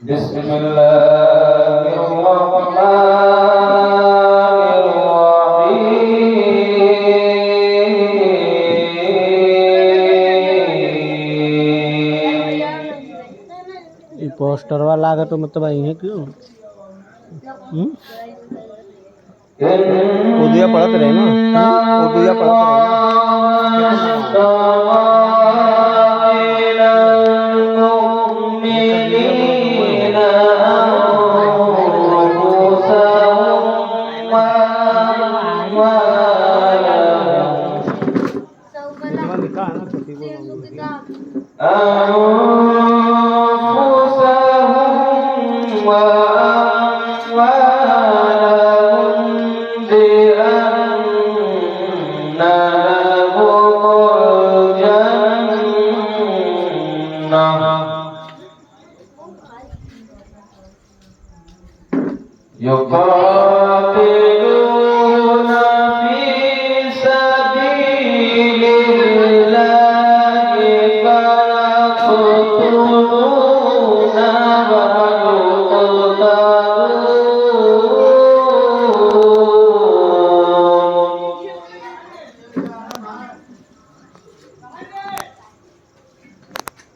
بسم الله الرحمن ये पोस्टर वाला आगे तो मतलब आई है क्यों? उर्दू पढ़ते रहे ना, उर्दू पढ़ते रहे ना। يقاتلون في سبيل الله فيقتلون ويقتلون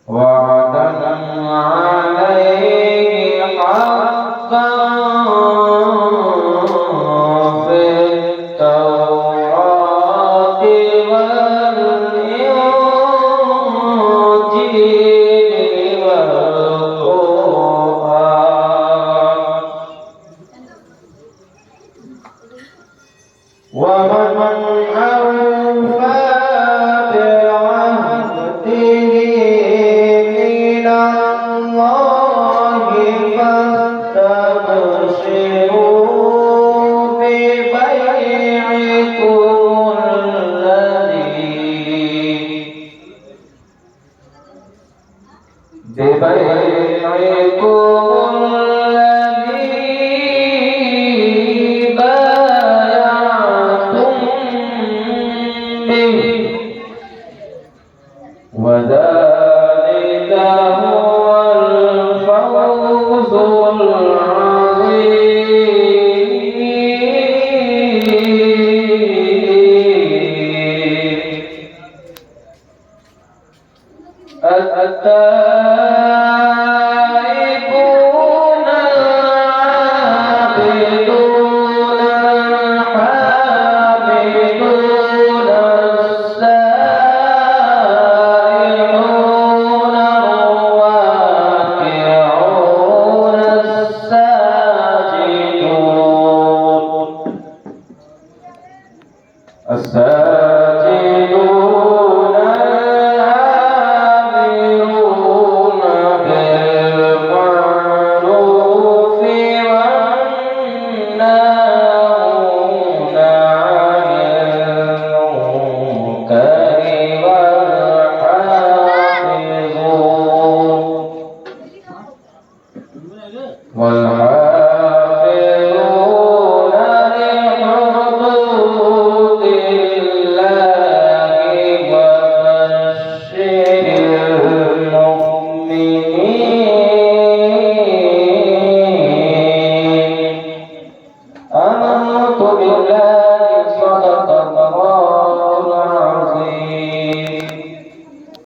وعدا عليه حقا في التوراة والإنجيل والقرآن ومن أوفى بعهده من الله فاستبشروا ببيعكم الذي بايعتم به وذلك هو الفوز العظيم.